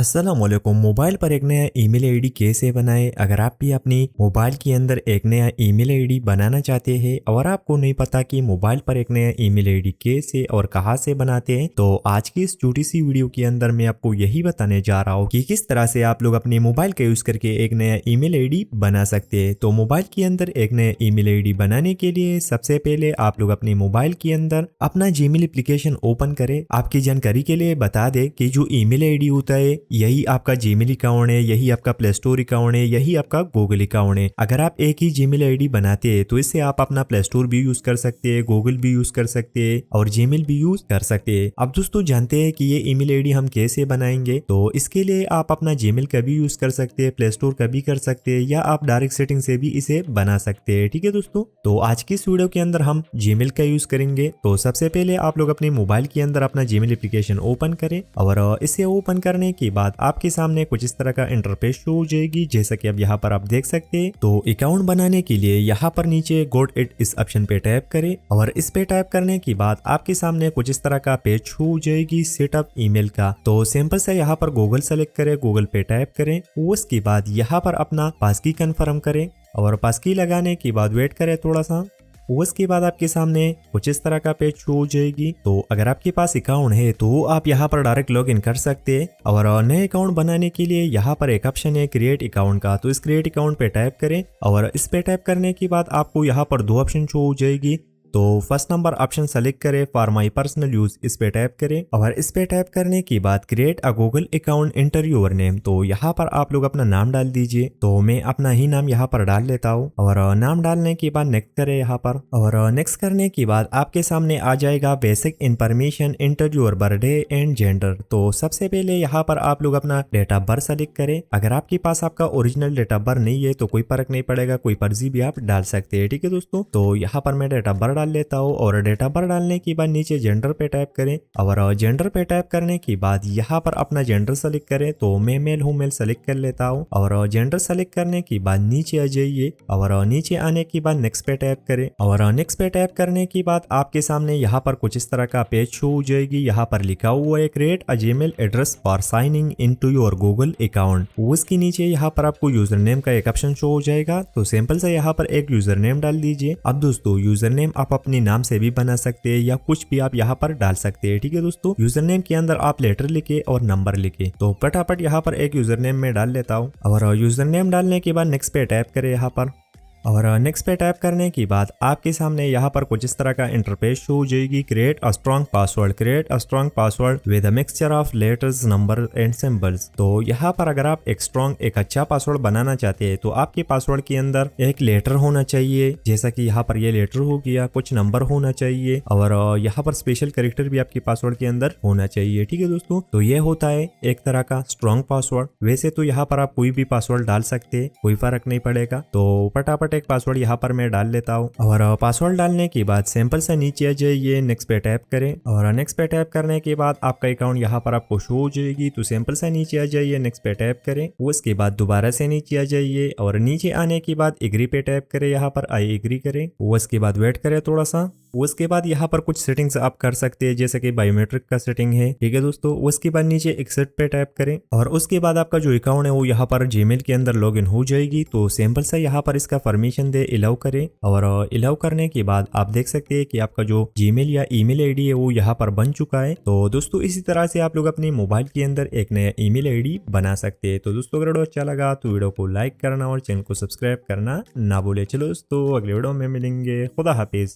अस्सलामुअलैकुम। मोबाइल पर एक नया ईमेल आईडी कैसे बनाएं। अगर आप भी अपनी मोबाइल के अंदर एक नया ईमेल आईडी बनाना चाहते हैं और आपको नहीं पता कि मोबाइल पर एक नया ईमेल आईडी कैसे और कहां से बनाते हैं, तो आज की इस छोटी सी वीडियो के अंदर मैं आपको यही बताने जा रहा हूं कि किस तरह से आप लोग अपने मोबाइल का यूज करके एक नया ईमेल आईडी बना सकते हैं। तो मोबाइल के अंदर एक नया ईमेल आईडी बनाने के लिए सबसे पहले आप लोग अपने मोबाइल के अंदर अपना जीमेल एप्लीकेशन ओपन करें। आपकी जानकारी के लिए बता दें कि जो ईमेल आईडी होता है यही आपका जीमेल अकाउंट है, यही आपका प्ले स्टोर अकाउंट है, यही आपका गूगल अकाउंट है। अगर आप एक ही जीमेल आईडी बनाते हैं तो इससे आप अपना प्ले स्टोर भी यूज कर सकते हैं, गूगल भी यूज कर सकते हैं और जीमेल भी यूज कर सकते हैं। अब दोस्तों जानते हैं कि ये ईमेल आईडी हम कैसे बनाएंगे। तो इसके लिए आप अपना जीमेल का भी यूज कर सकते हैं, प्ले स्टोर का भी कर सकते हैं, या आप डायरेक्ट सेटिंग से भी इसे बना सकते हैं। ठीक है दोस्तों, तो आज की इस वीडियो के अंदर हम जीमेल का यूज करेंगे। तो सबसे पहले आप लोग अपने मोबाइल के अंदर अपना जीमेल एप्लीकेशन ओपन करें और इसे ओपन करने के बाद आपके सामने कुछ इस तरह का इंटरफेस शो हो जाएगी, जैसा कि अब यहाँ पर आप देख सकते हैं। तो अकाउंट बनाने के लिए यहाँ पर नीचे गोट इट इस ऑप्शन पे टैप करें और इस पे टैप करने के बाद आपके सामने कुछ इस तरह का पेज शो हो जाएगी सेटअप ईमेल का। तो सिंपल से यहाँ पर गूगल सेलेक्ट करें, गूगल पे टैप करें, उसके बाद यहाँ पर अपना पासकी कंफर्म करें और पासकी लगाने के बाद वेट करें थोड़ा सा। उसके बाद आपके सामने कुछ इस तरह का पेज शो हो जाएगी। तो अगर आपके पास अकाउंट है तो आप यहाँ पर डायरेक्ट लॉग इन कर सकते हैं और नए अकाउंट बनाने के लिए यहाँ पर एक ऑप्शन है क्रिएट अकाउंट का। तो इस क्रिएट अकाउंट पे टैप करें और इस पे टैप करने के बाद आपको यहाँ पर दो ऑप्शन शो हो जाएगी। तो फर्स्ट नंबर ऑप्शन सेलेक्ट करें फॉर माई पर्सनल यूज, इस पे टैप करें और इस पे टैप करने के बाद create a Google account, enter your name. तो यहाँ पर आप लोग अपना नाम डाल दीजिए। तो मैं अपना ही नाम यहाँ पर डाल लेता हूँ और नाम डालने के बाद नेक्स्ट करें यहाँ पर और नेक्स्ट करने के बाद आपके सामने आ जाएगा basic information, enter your birthday and gender. तो सबसे पहले यहाँ पर आप लोग अपना डेट ऑफ बर्थ सेलेक्ट करें। अगर आपके पास आपका ओरिजिनल डेट ऑफ बर्थ नहीं है तो कोई फर्क नहीं पड़ेगा, कोई फर्जी भी आप डाल सकते हैं। ठीक है दोस्तों, तो यहाँ पर मैं डेट ऑफ बर्थ डाल लेता हूँ और डेटा पर डालने के बाद नीचे जेंडर पे टैप करें और जेंडर पे टैप करने के बाद यहाँ पर अपना जेंडर सेलेक्ट करें। तो मैं मेल हूँ, मेल सेलेक्ट कर लेता हूँ और जेंडर सेलेक्ट करने के बाद नीचे आ जाइए और नीचे आने के बाद नेक्स्ट पे टैप करें और नेक्स्ट पे टैप करने के बाद आपके सामने यहाँ पर कुछ इस तरह का पेज शो हो जाएगी। यहाँ पर लिखा हुआ है create a Gmail address for signing into your Google account. उसके नीचे यहाँ पर आपको यूजर नेम का एक ऑप्शन शो हो जाएगा। तो सिंपल से यहाँ पर एक यूजर नेम डाल दीजिए। अब दोस्तों यूजर नेम आप अपने नाम से भी बना सकते हैं या कुछ भी आप यहाँ पर डाल सकते हैं। ठीक है दोस्तों, यूजर नेम के अंदर आप लेटर लिखे और नंबर लिखे। तो फटाफट यहाँ पर एक यूजर नेम में डाल लेता हूँ और यूजर नेम डालने के बाद नेक्स्ट पे टैप करें यहाँ पर और नेक्स्ट पे टैप करने के बाद आपके सामने यहाँ पर कुछ इस तरह का इंटरफेस शो हो जाएगी। Create a strong password, create a strong password with a mixture of letters, number and symbols. तो यहाँ पर अगर आप एक अच्छा पासवर्ड बनाना चाहते हैं तो आपके पासवर्ड के अंदर एक लेटर होना चाहिए, जैसा कि यहाँ पर ये लेटर हो गया, कुछ नंबर होना चाहिए और यहाँ पर स्पेशल कैरेक्टर भी आपके पासवर्ड के अंदर होना चाहिए। ठीक है दोस्तों, तो ये होता है एक तरह का स्ट्रॉन्ग पासवर्ड। वैसे तो यहाँ पर आप कोई भी पासवर्ड डाल सकते हैं, कोई फर्क नहीं पड़ेगा। तो फटाफट एक पासवर्ड यहाँ पर मैं डाल लेता हूँ और पासवर्ड डालने के बाद सिंपल से नीचे आ जाइए, नेक्स्ट पे टैप करें और नेक्स्ट पे टैप करने के बाद आपका अकाउंट यहाँ पर आपको शो हो जाएगी। तो सिंपल से नीचे आ जाइए, नेक्स्ट पे टैप करें, उसके बाद दोबारा से नीचे आ जाइए और नीचे आने के बाद एग्री पे टैप करें। यहाँ पर आई एग्री करें, उसके बाद वेट करें थोड़ा सा। उसके बाद यहाँ पर कुछ सेटिंग्स आप कर सकते हैं, जैसे कि बायोमेट्रिक का सेटिंग है। ठीक है दोस्तों, उसके बाद नीचे एक्सेप्ट पे टैप करें और उसके बाद आपका जो अकाउंट है वो यहाँ पर जीमेल के अंदर लॉगिन हो जाएगी। तो सिंपल से यहाँ पर इसका परमिशन दे, अलाउ करें और अलाउ करने के बाद आप देख सकते हैं कि आपका जो जीमेल या ईमेल आईडी है वो यहाँ पर बन चुका है। तो दोस्तों इसी तरह से आप लोग अपने मोबाइल के अंदर एक नया ईमेल आईडी बना सकते हैं। तो दोस्तों अगर वीडियो अच्छा लगा तो वीडियो को लाइक करना और चैनल को सब्सक्राइब करना ना भूले। चलो दोस्तों अगले वीडियो में मिलेंगे, खुदा हाफिज।